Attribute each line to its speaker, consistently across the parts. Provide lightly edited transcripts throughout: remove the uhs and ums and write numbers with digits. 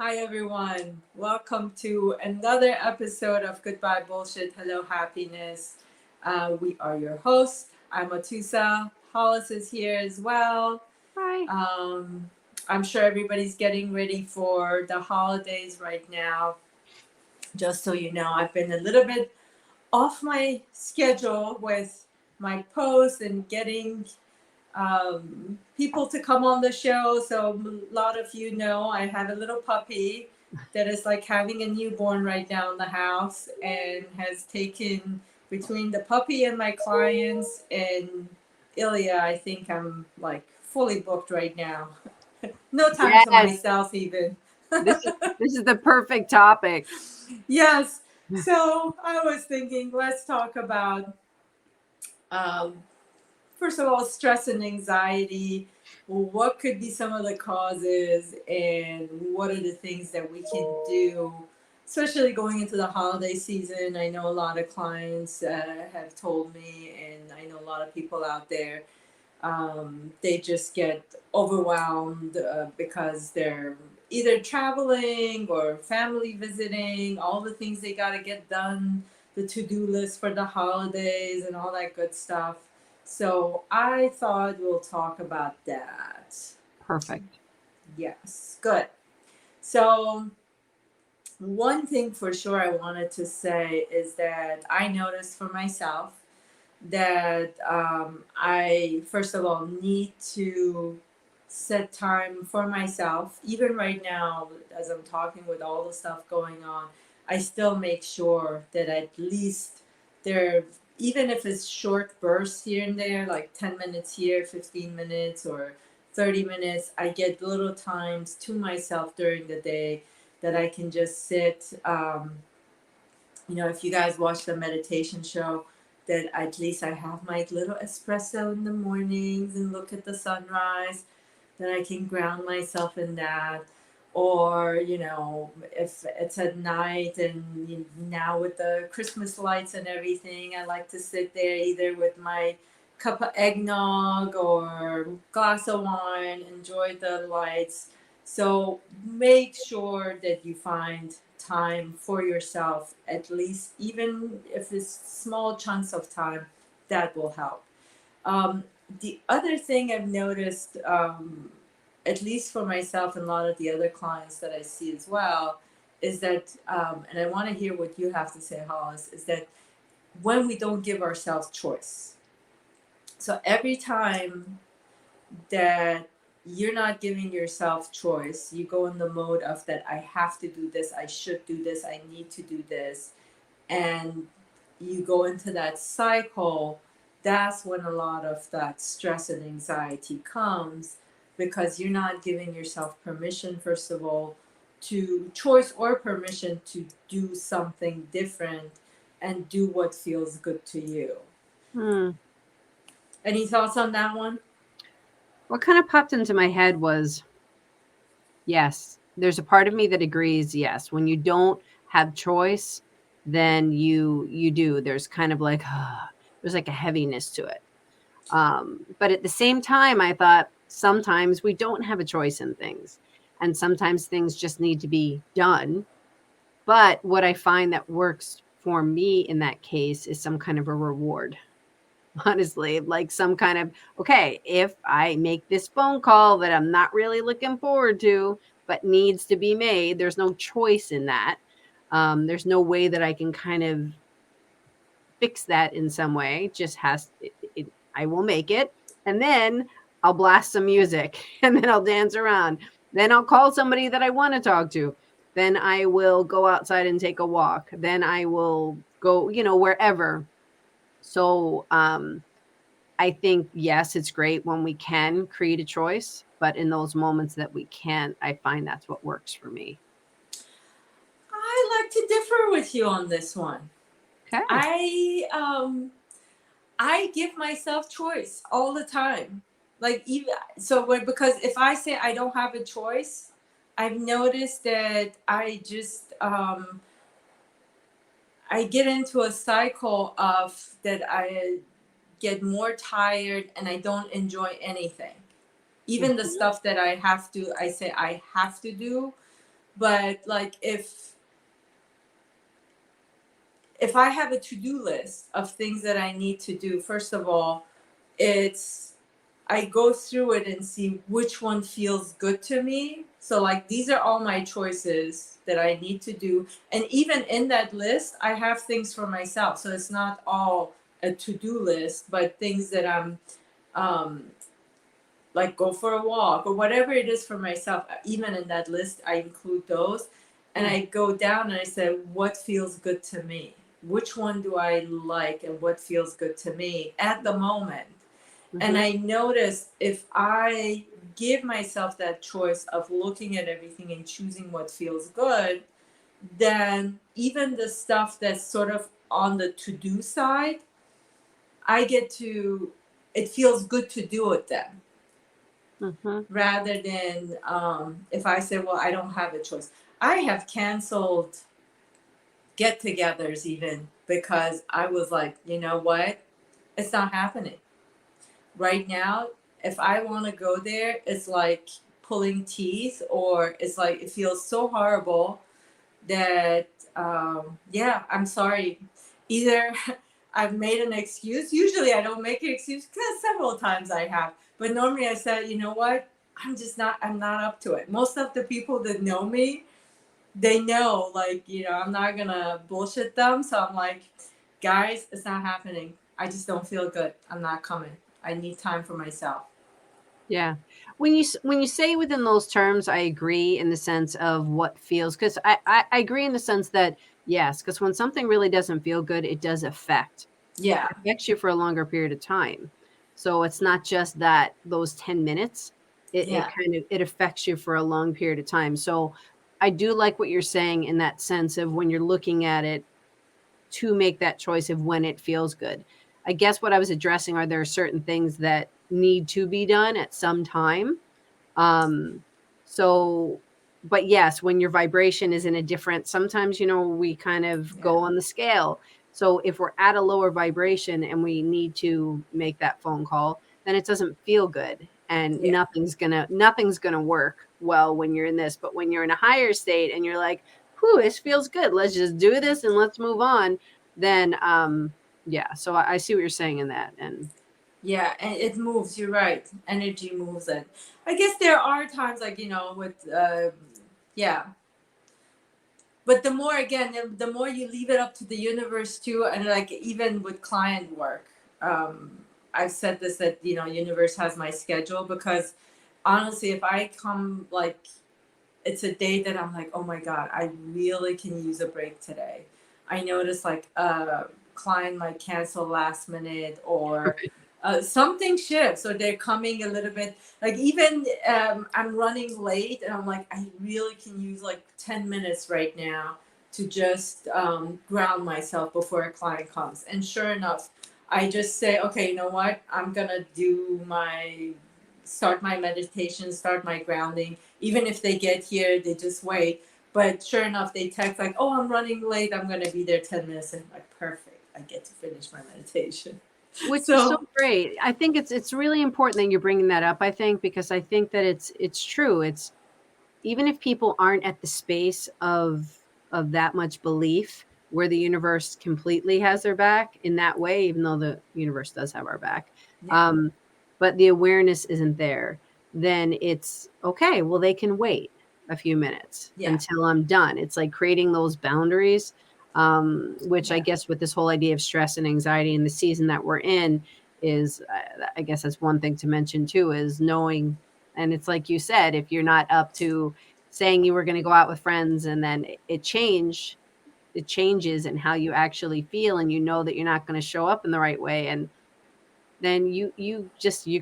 Speaker 1: Hi, everyone. Welcome to another episode of Goodbye Bullshit, Hello Happiness. We are your hosts. I'm Atusa. Hollis is here as well.
Speaker 2: Hi.
Speaker 1: Um, I'm sure everybody's getting ready for the holidays right now. Just so you know, I've been a little bit off my schedule with my posts and getting people to come on the show. So a lot of you know I have a little puppy that is like having a newborn right now in the house and has taken between the puppy and my clients and Ilya. I think I'm like fully booked right now. No time to
Speaker 2: Yes,
Speaker 1: myself even.
Speaker 2: this is this is the perfect topic.
Speaker 1: Yes. So I was thinking, let's talk about um, first of all, stress and anxiety. What could be some of the causes, and what are the things that we can do, especially going into the holiday season? I know a lot of clients have told me, and I know a lot of people out there, they just get overwhelmed because they're either traveling or family visiting, all the things they got to get done, the to-do list for the holidays and all that good stuff. So I thought we'll talk about that.
Speaker 2: Perfect.
Speaker 1: Yes, good. So one thing for sure I wanted to say is that I noticed for myself that I, first of all, need to set time for myself. Even right now, as I'm talking with all the stuff going on, I still make sure that at least there, even if it's short bursts here and there, like 10 minutes here, 15 minutes, or 30 minutes, I get little times to myself during the day that I can just sit. If you guys watch the meditation show, that at least I have my little espresso in the mornings and look at the sunrise, then I can ground myself in that. Or, if it's at night and now with the Christmas lights and everything, I like to sit there either with my cup of eggnog or glass of wine, enjoy the lights. So make sure that you find time for yourself, at least, even if it's small chunks of time, that will help. Um, the other thing I've noticed, at least for myself and a lot of the other clients that I see as well, is that, and I want to hear what you have to say, Hollis, is that when we don't give ourselves choice. So every time that you're not giving yourself choice, you go in the mode of that I have to do this, I should do this, I need to do this, and you go into that cycle. That's when a lot of that stress and anxiety comes, because you're not giving yourself permission, first of all, to choice or permission to do something different and do what feels good to you.
Speaker 2: Hmm.
Speaker 1: Any thoughts on that one?
Speaker 2: What kind of popped into my head was yes. There's a part of me that agrees. Yes, when you don't have choice, then you do. There's kind of like there's like a heaviness to it. But at the same time, I thought sometimes we don't have a choice in things, and sometimes things just need to be done. But what I find that works for me in that case is some kind of a reward. Honestly, like some kind of, okay, if I make this phone call that I'm not really looking forward to, but needs to be made, there's no choice in that. There's no way that I can kind of fix that in some way. Just I will make it. And then I'll blast some music and then I'll dance around. Then I'll call somebody that I want to talk to. Then I will go outside and take a walk. Then I will go, wherever. So I think, yes, it's great when we can create a choice, but in those moments that we can't, I find that's what works for me.
Speaker 1: I like to differ with you on this one.
Speaker 2: Okay.
Speaker 1: I give myself choice all the time. Like, even so, because if I say I don't have a choice, I've noticed that I get into a cycle of that I get more tired and I don't enjoy anything. Even the
Speaker 2: Mhm.
Speaker 1: stuff that I say I have to do, But like if I have a to-do list of things that I need to do, first of all, it's I go through it and see which one feels good to me. So like these are all my choices that I need to do. And even in that list, I have things for myself. So it's not all a to-do list, but things that I'm um like go for a walk or whatever it is for myself. Even in that list, I include those. And
Speaker 2: Mm,
Speaker 1: I go down and I say, what feels good to me? Which one do I like and what feels good to me at the moment? And
Speaker 2: mhm,
Speaker 1: I notice if I give myself that choice of looking at everything and choosing what feels good, then even the stuff that's sort of on the to do side, I get to, it feels good to do it then
Speaker 2: mhm.
Speaker 1: rather than if I say, well, I don't have a choice. I have canceled get togethers even because I was like, you know what? It's not happening. Right now, if I want to go there, it's like pulling teeth, or it's like it feels so horrible that, yeah, I'm sorry. Either I've made an excuse. Usually I don't make an excuse because several times I have. But normally I said, you know what? I'm not up to it. Most of the people that know me, they know, like, I'm not gonna bullshit them. So I'm like, guys, it's not happening. I just don't feel good. I'm not coming. I need time for myself.
Speaker 2: Yeah. When you say within those terms, I agree in the sense of what feels, because I agree in the sense that yes, because when something really doesn't feel good, it does affect.
Speaker 1: Yeah,
Speaker 2: It affects you for a longer period of time. So it's not just that those 10 minutes, it
Speaker 1: yeah,
Speaker 2: kind of it affects you for a long period of time. So I do like what you're saying in that sense of when you're looking at it to make that choice of when it feels good. I guess what I was addressing are there certain things that need to be done at some time. Um, so, but yes, when your vibration is in a different, sometimes, we kind of
Speaker 1: yeah,
Speaker 2: go on the scale. So if we're at a lower vibration and we need to make that phone call, then it doesn't feel good and
Speaker 1: yeah,
Speaker 2: nothing's gonna work well when you're in this. But when you're in a higher state and you're like, whew, this feels good. Let's just do this and let's move on. Then yeah, so I see what you're saying in that. And
Speaker 1: yeah. And it moves. You're right. Energy moves, and I guess there are times like with yeah. But the more again, the more you leave it up to the universe too, and like even with client work, I've said this that universe has my schedule because honestly, if I come like it's a day that I'm like, oh my God, I really can use a break today. I notice like a client might cancel last minute or something shifts or they're coming a little bit. Like even I'm running late and I'm like, I really can use like 10 minutes right now to just ground myself before a client comes. And sure enough, I just say, okay, you know what? I'm going to start my meditation, start my grounding. Even if they get here, they just wait. But sure enough, they text like, "Oh, I'm running late. I'm gonna be there 10 minutes." And I'm like, perfect. I get to finish my meditation.
Speaker 2: which is so
Speaker 1: So
Speaker 2: great. I think it's really important that you're bringing that up, I think, because I think that it's true. It's even if people aren't at the space of that much belief where the universe completely has their back in that way, even though the universe does have our back,
Speaker 1: yeah,
Speaker 2: um, but the awareness isn't there, then it's okay. Well, they can wait a few minutes
Speaker 1: yeah,
Speaker 2: until I'm done. It's like creating those boundaries, which I
Speaker 1: yeah,
Speaker 2: guess with this whole idea of stress and anxiety in the season that we're in is, I guess that's one thing to mention too, is knowing. And it's like you said, if you're not up to saying you were going to go out with friends and then it changes in how you actually feel and you know that you're not going to show up in the right way, and then you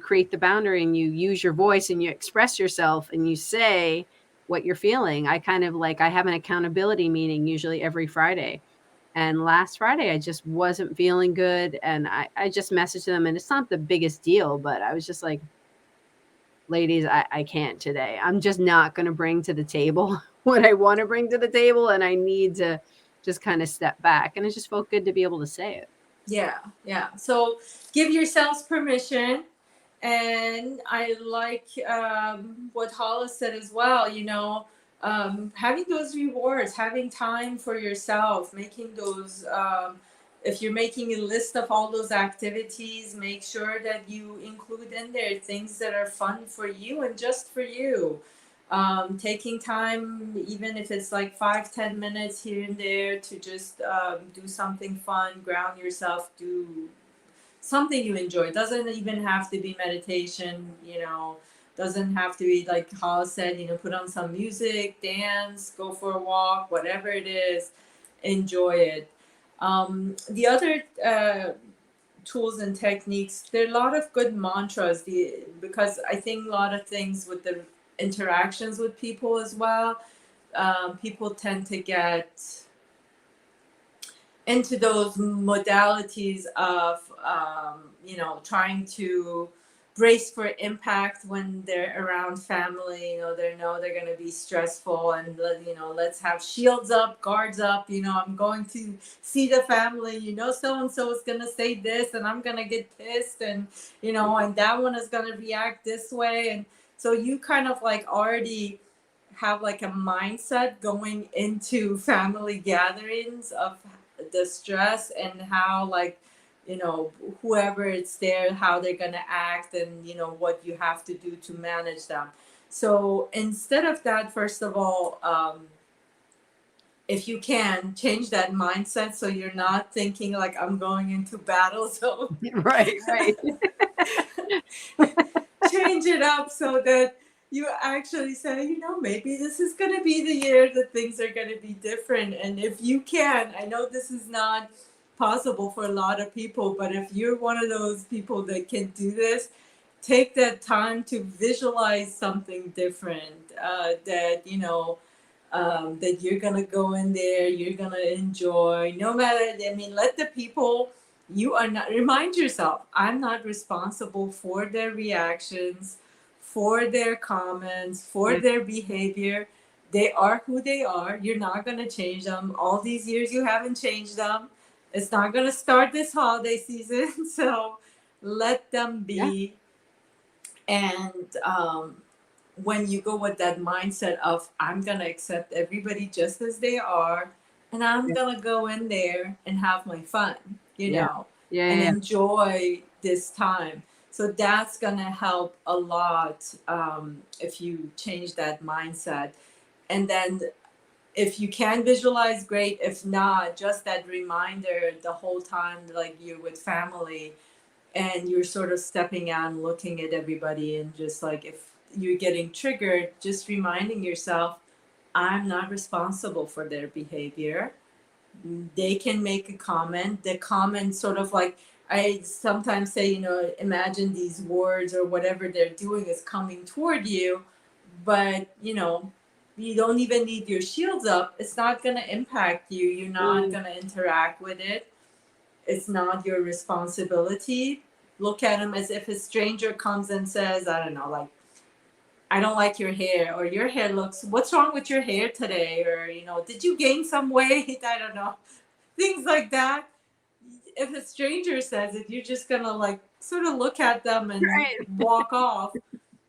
Speaker 2: create the boundary and you use your voice and you express yourself and you say what you're feeling. I kind of like I have an accountability meeting usually every Friday. And last Friday I just wasn't feeling good and I just messaged them, and it's not the biggest deal, but I was just like, ladies, I can't today. I'm just not going to bring to the table what I want to bring to the table. And I need to just kind of step back. And it just felt good to be able to say it.
Speaker 1: yeah, yeah. So give yourselves permission. And I like what Hollis said as well. having those rewards, having time for yourself, making those. If you're making a list of all those activities, make sure that you include in there things that are fun for you and just for you. Taking time, even if it's like 5-10 minutes here and there, to just do something fun, ground yourself, do something you enjoy. It doesn't even have to be meditation, doesn't have to be like Hollis said, put on some music, dance, go for a walk, whatever it is, enjoy it. The other tools and techniques, there are a lot of good mantras, because I think a lot of things with the interactions with people as well, people tend to get into those modalities of trying to brace for impact when they're around family. They know they're going to be stressful, and let's have shields up, guards up. I'm going to see the family, so and so is going to say this and I'm going to get pissed, and and that one is going to react this way. And so you kind of like already have like a mindset going into family gatherings of the stress, and how, like, whoever it's there, how they're going to act, and what you have to do to manage them. So instead of that, first of all, if you can change that mindset, so you're not thinking like I'm going into battle zone.
Speaker 2: Right, right.
Speaker 1: Change it up so that you actually say, maybe this is going to be the year that things are going to be different. And if you can, I know this is not possible for a lot of people, but if you're one of those people that can do this, take that time to visualize something different, that you're gonna go in there, you're gonna enjoy. No matter, I mean, let the people. You are not. Remind yourself, I'm not responsible for their reactions, for their comments, for
Speaker 2: Yeah,
Speaker 1: their behavior. They are who they are. You're not gonna change them. All these years, you haven't changed them. It's not gonna start this holiday season. So let them
Speaker 2: yeah,
Speaker 1: be. And when you go with that mindset of I'm gonna accept everybody just as they are, and I'm
Speaker 2: yeah,
Speaker 1: gonna go in there and have my fun,
Speaker 2: yeah, yeah,
Speaker 1: and
Speaker 2: yeah,
Speaker 1: enjoy this time. So that's gonna help a lot, if you change that mindset. And then if you can visualize, great. If not, just that reminder the whole time, like you're with family, and you're sort of stepping out and looking at everybody, and just like, if you're getting triggered, just reminding yourself, I'm not responsible for their behavior. They can make a comment. The comment, sort of like, I sometimes say, imagine these words or whatever they're doing is coming toward you, but you don't even need your shields up. It's not going to impact you. You're not
Speaker 2: mm,
Speaker 1: going to interact with it. It's not your responsibility. Look at him as if a stranger comes and says, I don't know, like, I don't like your hair, or your hair looks, what's wrong with your hair today? Or, did you gain some weight? I don't know. Things like that. If a stranger says it, you're just going to like sort of look at them and
Speaker 2: right,
Speaker 1: walk off.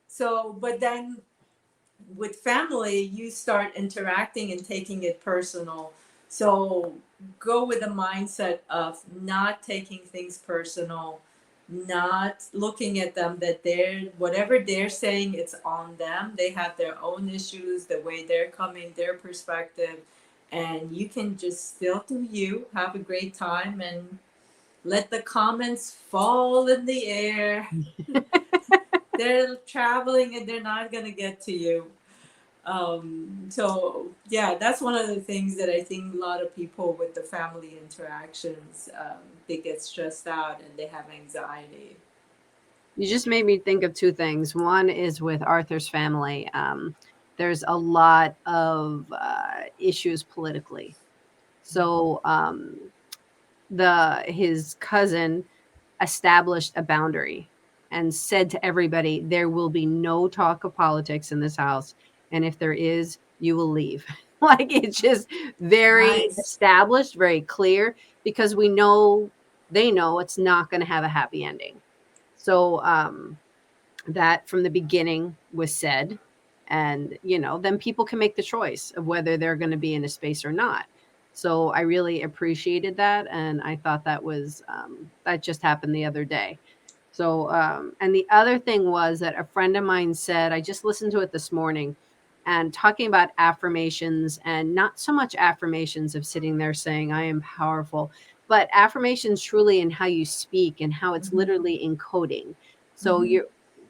Speaker 1: So, but then with family, you start interacting and taking it personal. So go with the mindset of not taking things personal, not looking at them that they're, whatever they're saying, it's on them. They have their own issues, the way they're coming, their perspective, and you can just still do you, have a great time, and let the comments fall in the air. They're traveling and they're not going to get to you. So yeah, that's one of the things that I think a lot of people with the family interactions, they get stressed out and they have anxiety.
Speaker 2: you just made me think of two things. One is with Arthur's family. There's a lot of issues politically. So the his cousin established a boundary and said to everybody, there will be no talk of politics in this house. And if there is, you will leave. Like, it's just very
Speaker 1: Nice.
Speaker 2: established, very clear, because we know they know it's not going to have a happy ending. So that from the beginning was said. And, then people can make the choice of whether they're going to be in a space or not. So I really appreciated that. And I thought that just happened the other day. So, and the other thing was that a friend of mine said, I just listened to it this morning, and talking about affirmations, and not so much affirmations of sitting there saying, I am powerful, but affirmations truly in how you speak and how it's
Speaker 1: Mm-hmm.
Speaker 2: literally encoding. So
Speaker 1: Mm-hmm.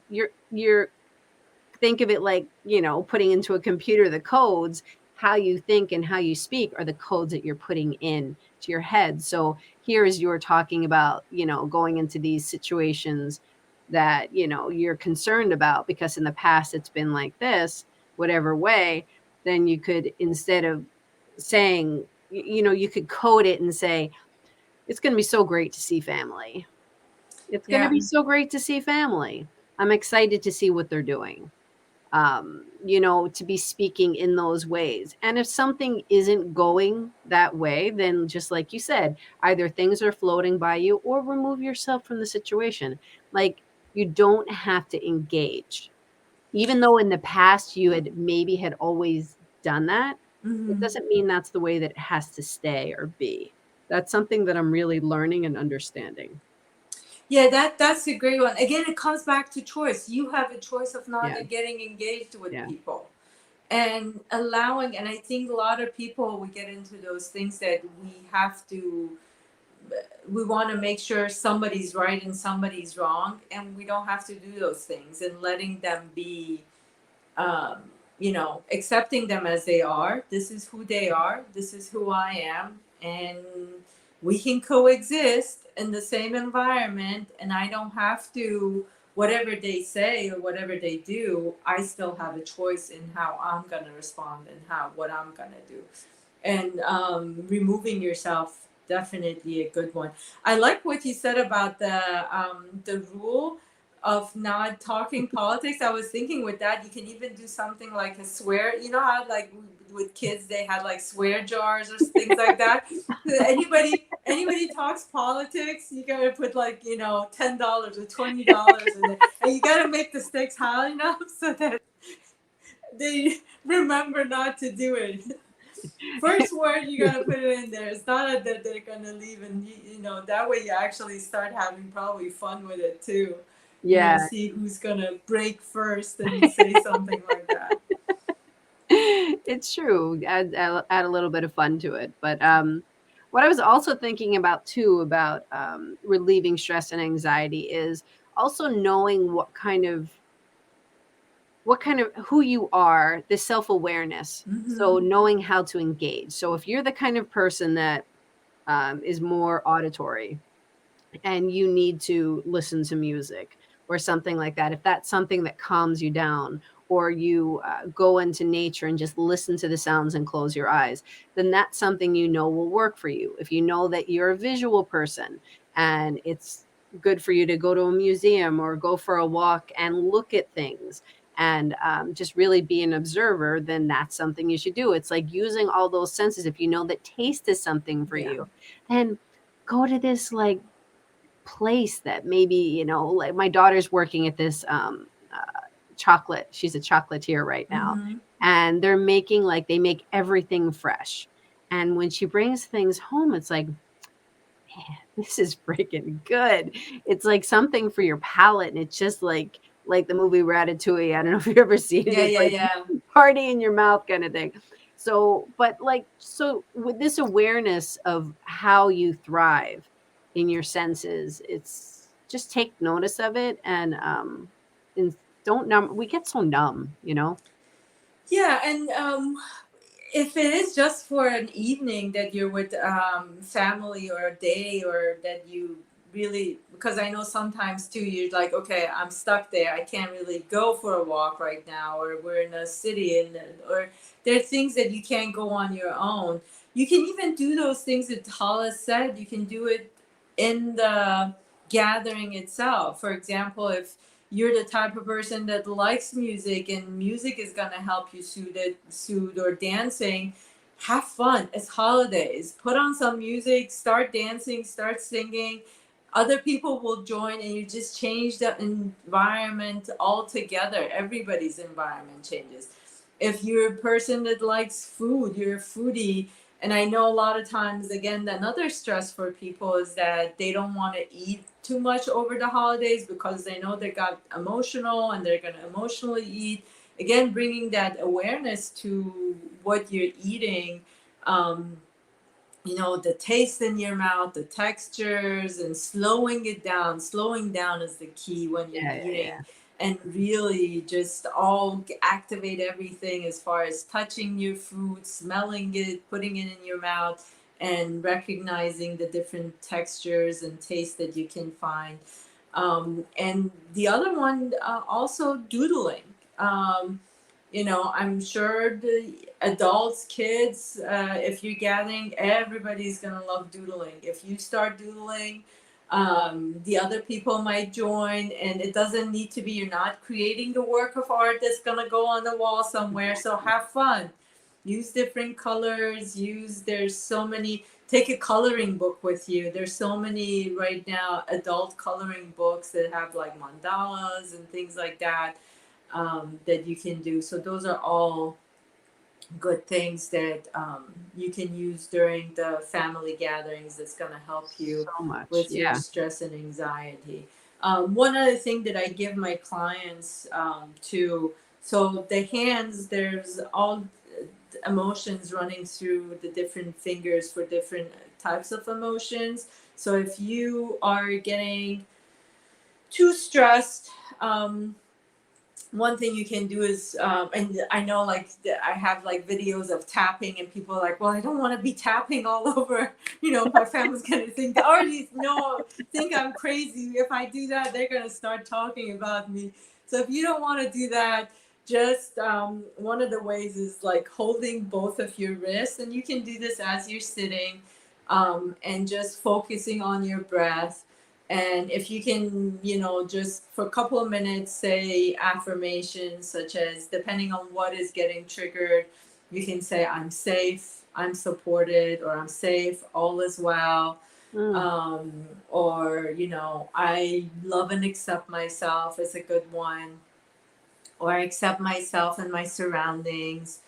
Speaker 2: you're think of it like, putting into a computer the codes. How you think and how you speak are the codes that you're putting in to your head. So here is you're talking about, going into these situations that, you're concerned about because in the past it's been like this, whatever way. Then you could, instead of saying, you could code it and say, it's going to be so great to see family. It's going to
Speaker 1: Yeah.
Speaker 2: be so great to see family. I'm excited to see what they're doing. To be speaking in those ways. And if something isn't going that way, then just like you said, either things are floating by you or remove yourself from the situation. Like, you don't have to engage. Even though in the past you had always done that, it
Speaker 1: Mm-hmm.
Speaker 2: doesn't mean that's the way that it has to stay or be. That's something that I'm really learning and understanding.
Speaker 1: Yeah, that's a great one. Again, it comes back to choice. You have a choice of not
Speaker 2: Yeah.
Speaker 1: getting engaged with
Speaker 2: Yeah.
Speaker 1: people and allowing. And I think a lot of people, we get into those things that we want to make sure somebody's right and somebody's wrong, and we don't have to do those things, and letting them be, um, accepting them as they are. This is who they are. This is who I am. And we can coexist in the same environment. And I don't have to, whatever they say or whatever they do, I still have a choice in how I'm going to respond and what I'm going to do. And removing yourself, definitely a good one. I like what you said about the rule of not talking politics. I was thinking with that, you can even do something like a swear. You know how like with kids they had like swear jars or things like that. Anybody talks politics, you gotta put like $10 or $20 in it, and you gotta make the stakes high enough so that they remember not to do it. First word you gotta put it in there. It's not that they're gonna leave, and that way you actually start having probably fun with it too.
Speaker 2: Yeah.
Speaker 1: See who's gonna break first and say something like that.
Speaker 2: It's true. Add a little bit of fun to it. But what I was also thinking about too, about relieving stress and anxiety, is also knowing what kind of who you are, the self-awareness.
Speaker 1: Mm-hmm.
Speaker 2: So knowing how to engage. So if you're the kind of person that is more auditory, and you need to listen to music or something like that, if that's something that calms you down, or you go into nature and just listen to the sounds and close your eyes, then that's something will work for you. If you know that you're a visual person and it's good for you to go to a museum or go for a walk and look at things and just really be an observer, then that's something you should do. It's like using all those senses. If you know that taste is something for
Speaker 1: Yeah.
Speaker 2: you, then go to this like place that maybe, like my daughter's working at this chocolate. She's a chocolatier right now.
Speaker 1: Mm-hmm.
Speaker 2: And they make everything fresh. And when she brings things home, it's like, man, this is freaking good. It's like something for your palate. And it's just like the movie Ratatouille. I don't know if you've ever seen it.
Speaker 1: Yeah,
Speaker 2: It's
Speaker 1: yeah,
Speaker 2: like
Speaker 1: yeah.
Speaker 2: party in your mouth kind of thing. So with this awareness of how you thrive in your senses, it's just take notice of it, and don't numb. We get so numb.
Speaker 1: Yeah, and if it is just for an evening that you're with family, or a day, or that you really, because I know sometimes too you're like, okay, I'm stuck there, I can't really go for a walk right now, or we're in a city, and or there are things that you can't go on your own. You can even do those things that Hollis said. You can do it in the gathering itself. For example, if you're the type of person that likes music and music is going to help you soothe, or dancing, have fun. It's holidays. Put on some music, start dancing, start singing. other people will join, and you just change the environment altogether. Everybody's environment changes. If you're a person that likes food, you're a foodie. And I know a lot of times, again, another stress for people is that they don't want to eat too much over the holidays because they know they got emotional and they're going to emotionally eat. Again, bringing that awareness to what you're eating, um, the taste in your mouth, the textures, and slowing it down. Slowing down is the key when you're
Speaker 2: Yeah, yeah,
Speaker 1: eating,
Speaker 2: yeah.
Speaker 1: and really just all activate everything as far as touching your food, smelling it, putting it in your mouth, and recognizing the different textures and tastes that you can find. And the other one, also doodling. I'm sure the adults, kids, if you're gathering, everybody's gonna love doodling. If you start doodling, the other people might join, and it doesn't need to be, you're not creating the work of art that's gonna go on the wall somewhere. So have fun. Use different colors. There's so many. Take a coloring book with you. There's so many right now adult coloring books that have like mandalas and things like that, that you can do. So those are all good things that, you can use during the family gatherings that's going to help you
Speaker 2: So much.
Speaker 1: with your
Speaker 2: Yeah.
Speaker 1: stress and anxiety. One other thing that I give my clients, too, so the hands, there's all emotions running through the different fingers for different types of emotions. So if you are getting too stressed, one thing you can do is, and I know, like, I have like videos of tapping, and people are like, well, I don't want to be tapping all over, my family's gonna think, they already know, think I'm crazy. If I do that, they're gonna start talking about me. So if you don't want to do that, just, one of the ways is like holding both of your wrists, and you can do this as you're sitting, and just focusing on your breath. And if you can, just for a couple of minutes, say affirmations, such as, depending on what is getting triggered, you can say, I'm safe, I'm supported, or I'm safe, all is well.
Speaker 2: Mm.
Speaker 1: Or, I love and accept myself is a good one. Or I accept myself and my surroundings.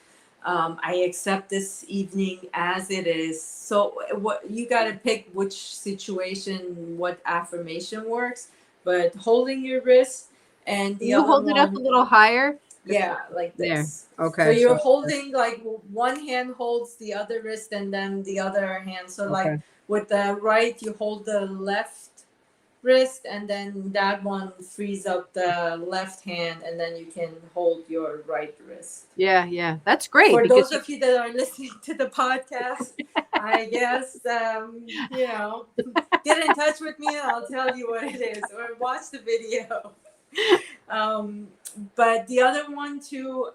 Speaker 1: I accept this evening as it is. So what you got to pick which situation, what affirmation works. But holding your wrist, and
Speaker 2: Can
Speaker 1: the
Speaker 2: you
Speaker 1: other
Speaker 2: hold it up a
Speaker 1: one,
Speaker 2: little higher? Just
Speaker 1: yeah, like
Speaker 2: there.
Speaker 1: this. So
Speaker 2: Okay.
Speaker 1: you're
Speaker 2: So
Speaker 1: holding, like, one hand holds the other wrist, and then the other hand. So like
Speaker 2: okay.
Speaker 1: with the right, you hold the left wrist, and then that one frees up the left hand, and then you can hold your right wrist.
Speaker 2: Yeah, yeah. That's great
Speaker 1: For
Speaker 2: because
Speaker 1: those
Speaker 2: you
Speaker 1: of you that are listening to the podcast, I guess, get in touch with me and I'll tell you what it is, or watch the video. um, but the other one too,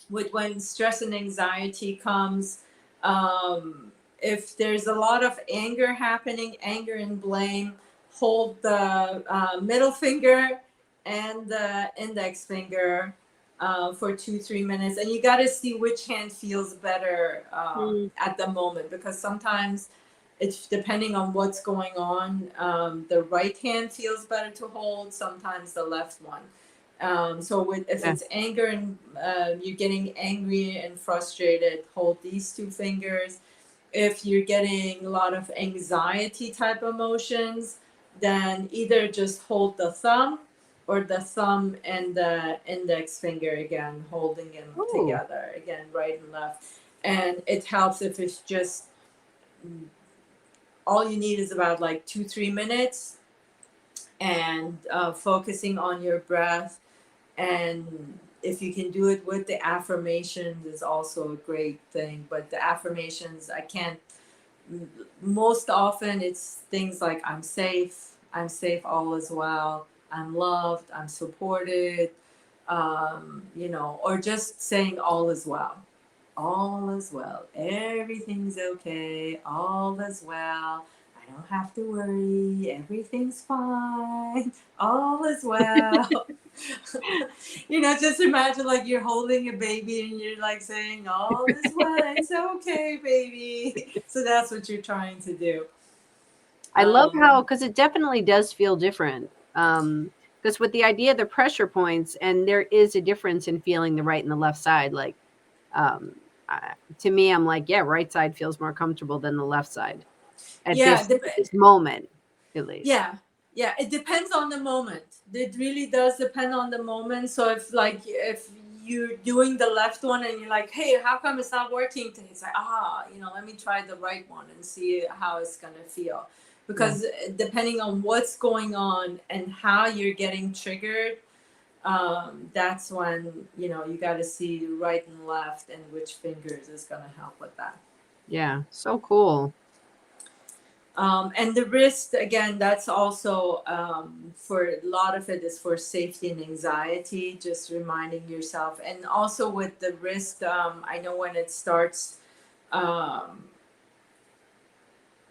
Speaker 1: with when stress and anxiety comes, um, if there's a lot of anger happening, anger and blame, hold the, middle finger and the index finger, for 2-3 minutes, and you got to see which hand feels better,
Speaker 2: Mm,
Speaker 1: at the moment, because sometimes it's depending on what's going on. The right hand feels better to hold, sometimes the left one. So if
Speaker 2: yeah.
Speaker 1: it's anger and, you're getting angry and frustrated, hold these two fingers. If you're getting a lot of anxiety type emotions, then either just hold the thumb, or the thumb and the index finger, again, holding them
Speaker 2: Ooh.
Speaker 1: together, again, right and left. And it helps if it's just, all you need is about like 2-3 minutes, and, focusing on your breath. And if you can do it with the affirmations, is also a great thing. But the affirmations, I can't, most often it's things like, I'm safe, all is well, I'm loved, I'm supported, or just saying all is well. All is well, everything's okay, all is well, I don't have to worry, everything's fine, all is well. Just imagine like you're holding a baby, and you're like saying, all is well, it's okay, baby. So that's what you're trying to do.
Speaker 2: I love how,
Speaker 1: Um,
Speaker 2: because it definitely does feel different. Because with the idea of the pressure points, and there is a difference in feeling the right and the left side. Like, um, to me, I'm like, yeah, right side feels more comfortable than the left side
Speaker 1: yeah,
Speaker 2: at this moment, at least.
Speaker 1: yeah, yeah. It depends on the moment. It really does depend on the moment. So if you're doing the left one and you're like, hey, how come it's not working? It's like, let me try the right one and see how it's gonna feel.
Speaker 2: Yeah.
Speaker 1: Because depending on what's going on and how you're getting triggered, that's when you got to see right and left and which fingers is gonna help with that.
Speaker 2: Yeah. So cool.
Speaker 1: And the wrist, again, that's also for a lot of it is for safety and anxiety, just reminding yourself. And also with the wrist, I know when it starts, um,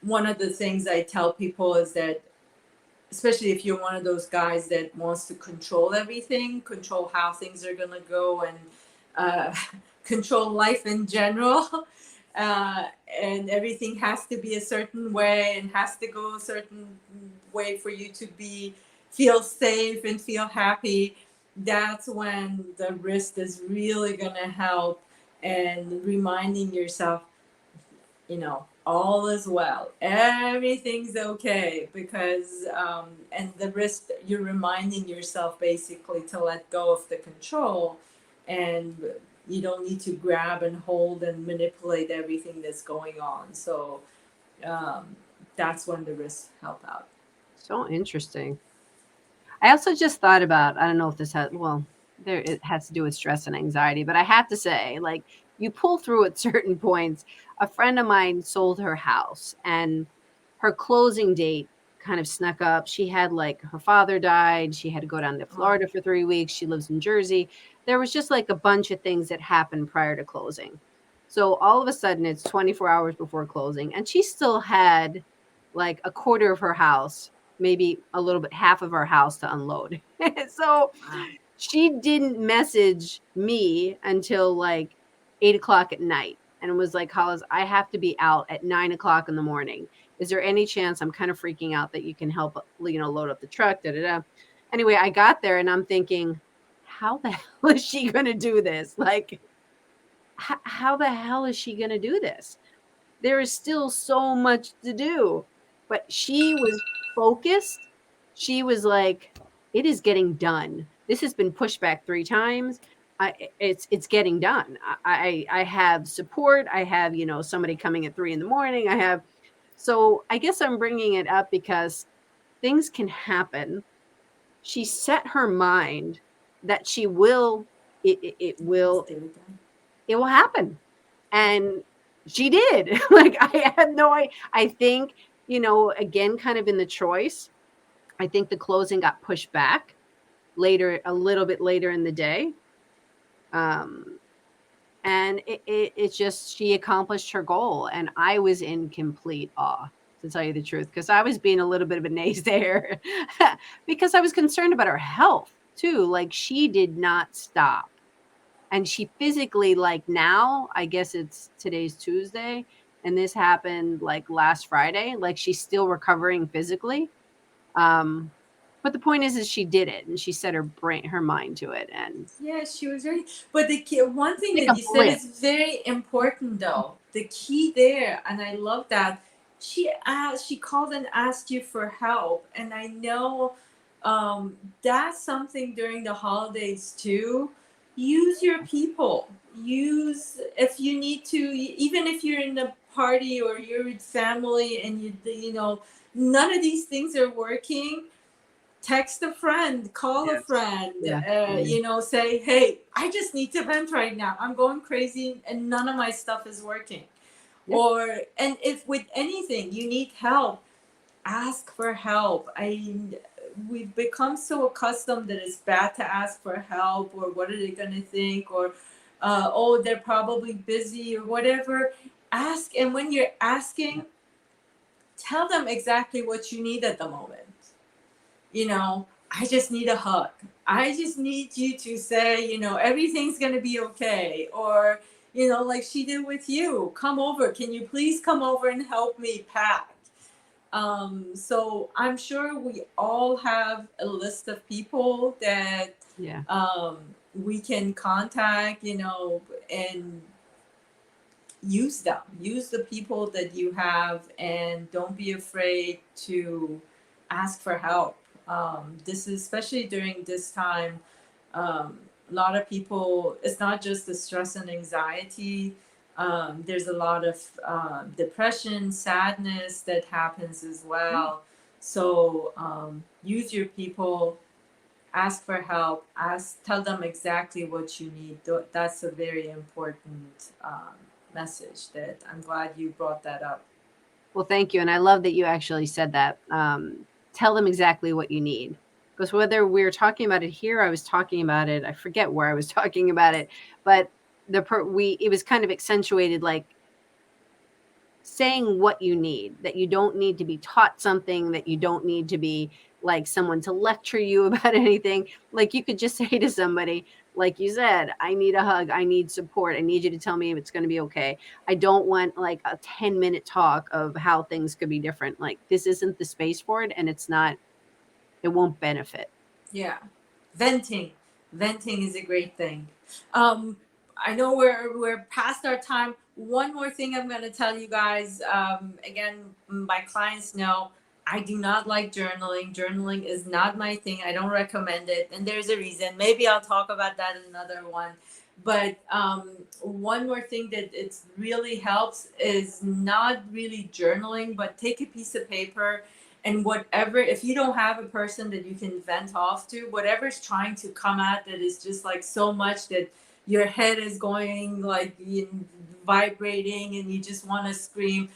Speaker 1: one of the things I tell people is that, especially if you're one of those guys that wants to control everything, control how things are going to go, and uh, control life in general. And everything has to be a certain way and has to go a certain way for you to be feel safe and feel happy. That's when the wrist is really going to help, and reminding yourself, all is well, everything's okay, because and the risk, you're reminding yourself basically to let go of the control, and you don't need to grab and hold and manipulate everything that's going on. So um, that's when the risks help out.
Speaker 2: So interesting. I also just thought about, I don't know if this has, well, there it has to do with stress and anxiety, but I have to say, like, you pull through at certain points. A friend of mine sold her house, and her closing date kind of snuck up. She had, like, her father died. She had to go down to
Speaker 1: Oh,
Speaker 2: Florida for 3 weeks. She lives in Jersey. There was just like a bunch of things that happened prior to closing. So all of a sudden it's 24 hours before closing, and she still had like a quarter of her house, maybe a little bit, half of our house to unload. So
Speaker 1: wow.
Speaker 2: she didn't message me until like 8 o'clock at night, and was like, Hollis, I have to be out at 9 o'clock in the morning. Is there any chance, I'm kind of freaking out, that you can help, load up the truck? Da, da, da. Anyway, I got there and I'm thinking, how the hell is she going to do this? Like, how the hell is she going to do this? There is still so much to do. But she was focused. She was like, it is getting done. This has been pushed back 3 times. It's getting done. I have support. I have, somebody coming at 3 in the morning. So I guess I'm bringing it up because things can happen. She set her mind that she will,
Speaker 1: Let's do it then.
Speaker 2: it will happen. And she did. Like, I had no I think, again, kind of in the choice, I think the closing got pushed back later, a little bit later in the day. Um and it's just, she accomplished her goal, and I was in complete awe, to tell you the truth, because I was being a little bit of a naysayer because I was concerned about her health too. Like, she did not stop, and she physically, like, now, I guess it's today's Tuesday, and this happened like last Friday, like, she's still recovering physically. um but the point is she did it, and she set her mind to it, and
Speaker 1: Yeah, she was very. But one thing
Speaker 2: like
Speaker 1: that
Speaker 2: a
Speaker 1: you said
Speaker 2: blip.
Speaker 1: is very important, though. The key there, and I love that she called and asked you for help, and I know that's something during the holidays too. Use your people. Use, if you need to, even if you're in a party or you're with family and none of these things are working. Text a friend, call a
Speaker 2: Yes.
Speaker 1: friend,
Speaker 2: Yeah. Yeah.
Speaker 1: say, hey, I just need to vent right now. I'm going crazy and none of my stuff is working.
Speaker 2: Yep.
Speaker 1: And if with anything you need help, ask for help. We've become so accustomed that it's bad to ask for help, or what are they going to think, or oh, they're probably busy, or whatever. Ask, and when you're asking, tell them exactly what you need at the moment. I just need a hug. I just need you to say, everything's going to be okay. Or, like she did with you, come over. Can you please come over and help me pack? So I'm sure we all have a list of people that
Speaker 2: Yeah.
Speaker 1: um, we can contact, and use them. Use the people that you have, and don't be afraid to ask for help. This is especially during this time. A lot of people, it's not just the stress and anxiety. There's a lot of depression, sadness that happens as well. So use your people, ask for help, tell them exactly what you need. That's a very important message that I'm glad you brought that up.
Speaker 2: Well, thank you, and I love that you actually said that. Tell them exactly what you need, because whether we're talking about it here, I was talking about it. I forget where I was talking about it, but it was kind of accentuated, like saying what you need, that you don't need to be taught something, that you don't need to be like someone to lecture you about anything. Like you could just say to somebody, like you said, I need a hug, I need support, I need you to tell me if it's going to be okay. I don't want like a 10-minute talk of how things could be different. Like this isn't the space for it, and it won't benefit.
Speaker 1: Yeah, venting. Venting is a great thing. Um, I know we're past our time. One more thing I'm going to tell you guys. Again, my clients know I do not like journaling. Journaling is not my thing. I don't recommend it, and there's a reason. Maybe I'll talk about that in another one. But one more thing that it really helps is not really journaling, but take a piece of paper, and whatever, if you don't have a person that you can vent off to, whatever's trying to come out that is just like so much that your head is going like vibrating and you just want to scream,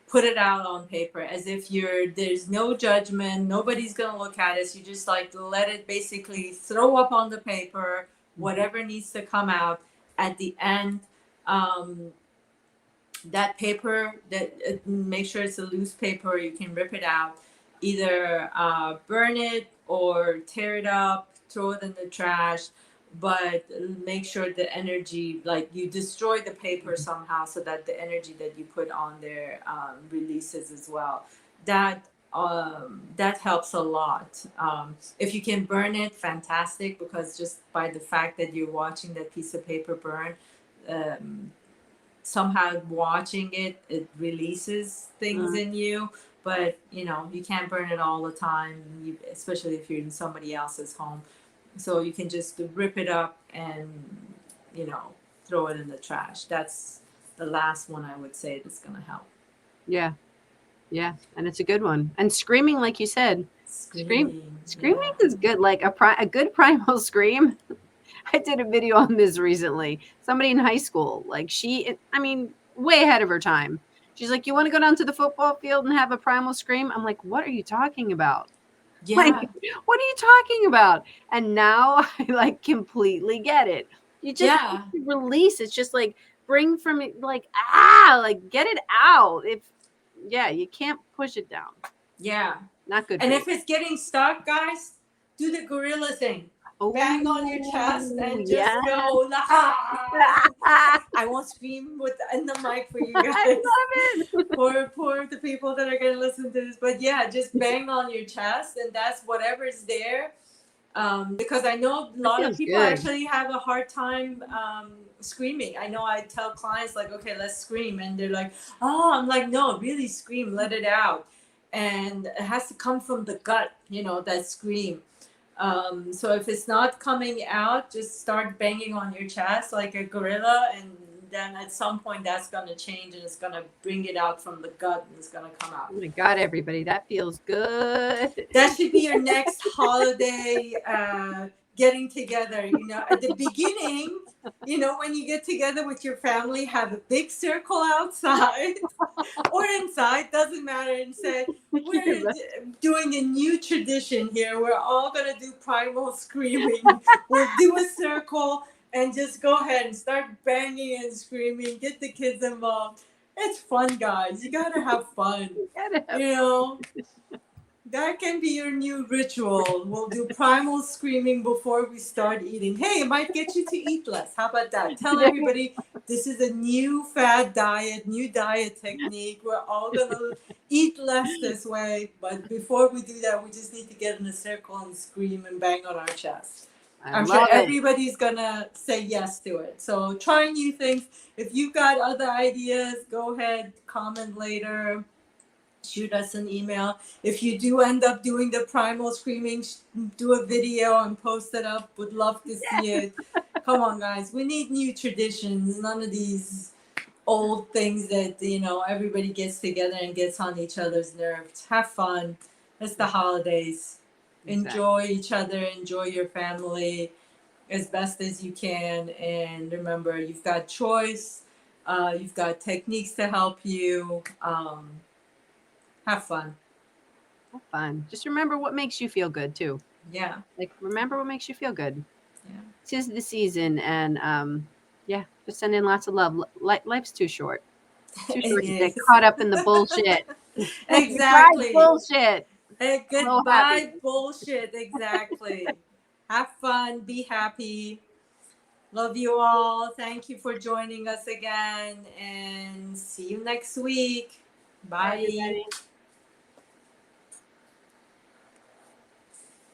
Speaker 1: put it out on paper as if there's no judgment, nobody's gonna look at it. So you just like let it basically throw up on the paper whatever needs to come out at the end. um, that paper, that make sure it's a loose paper, you can rip it out, either burn it or tear it up, throw it in the trash, but make sure the energy, like you destroy the paper somehow so that the energy that you put on there releases as well. That helps a lot. If you can burn it, fantastic, because just by the fact that you're watching that piece of paper burn, um, somehow watching it releases things
Speaker 2: Mm,
Speaker 1: in you. But you can't burn it all the time, especially if you're in somebody else's home. So you can just rip it up and you know throw it in the trash. That's the last one I would say that's going to help.
Speaker 2: yeah, yeah, and it's a good one. And screaming, like you said, scream
Speaker 1: Screaming,
Speaker 2: screaming
Speaker 1: yeah.
Speaker 2: is good. Like a good primal scream. I did a video on this recently. Somebody in high school, like I mean, way ahead of her time. She's like, "You want to go down to the football field and have a primal scream?" I'm like, "What are you talking about? Like,
Speaker 1: Yeah,
Speaker 2: what are you talking about?" And now I like completely get it. You just have
Speaker 1: yeah,
Speaker 2: to release. It's just like bring from it, like like get it out. If yeah, you can't push it down.
Speaker 1: yeah.
Speaker 2: Not good for
Speaker 1: And
Speaker 2: you.
Speaker 1: if it's getting stuck, guys, do the gorilla thing. Bang on your chest
Speaker 2: Oh
Speaker 1: and
Speaker 2: yeah.
Speaker 1: just go, "Ah!" I won't scream in the mic for you
Speaker 2: I
Speaker 1: guys,
Speaker 2: love it.
Speaker 1: for the people that are gonna listen to this. But yeah, just bang on your chest, and that's whatever's there. Because I know a
Speaker 2: That
Speaker 1: lot of
Speaker 2: feels
Speaker 1: people
Speaker 2: good.
Speaker 1: actually have a hard time screaming. I know I tell clients like, okay, let's scream, and they're like, oh, I'm like, no, really scream, let it out, and it has to come from the gut, that scream. So if it's not coming out, just start banging on your chest like a gorilla, and then at some point that's gonna change and it's gonna bring it out from the gut and it's gonna come out.
Speaker 2: Oh my god, everybody, that feels good.
Speaker 1: That should be your next holiday getting together. At the beginning, when you get together with your family, have a big circle outside or inside, doesn't matter, and say, we're doing a new tradition here. We're all going to do primal screaming. We'll do a circle and just go ahead and start banging and screaming, get the kids involved. It's fun, guys. You got to have fun,
Speaker 2: Gotta have
Speaker 1: you know? That can be your new ritual. We'll do primal screaming before we start eating. Hey, it might get you to eat less. How about that? Tell everybody this is a new fad diet, new diet technique. We're all going to eat less this way. But before we do that, we just need to get in a circle and scream and bang on our chest.
Speaker 2: I
Speaker 1: I'm sure
Speaker 2: love it.
Speaker 1: everybody's going to say yes to it. So try new things. If you got other ideas, go ahead, comment later, shoot us an email. If you do end up doing the primal screaming, do a video and post it up. Would love to see it. Come on, guys. We need new traditions. None of these old things that, everybody gets together and gets on each other's nerves. Have fun. It's the holidays.
Speaker 2: Exactly.
Speaker 1: Enjoy each other. Enjoy your family as best as you can. And remember, you've got choice. You've got techniques to help you. Have fun.
Speaker 2: Have fun. Just remember what makes you feel good too.
Speaker 1: Yeah.
Speaker 2: Like remember what makes you feel good.
Speaker 1: Yeah.
Speaker 2: 'Tis the season, and yeah, just send in lots of love. Life's too short. Too
Speaker 1: It
Speaker 2: short to get
Speaker 1: is.
Speaker 2: caught up in the bullshit. Goodbye,
Speaker 1: Exactly.
Speaker 2: bullshit.
Speaker 1: Hey,
Speaker 2: Hello,
Speaker 1: goodbye,
Speaker 2: happiness.
Speaker 1: bullshit. Exactly. Have fun. Be happy. Love you all. Thank you for joining us again. And see you next week.
Speaker 2: Bye,
Speaker 1: Bye.
Speaker 2: everybody.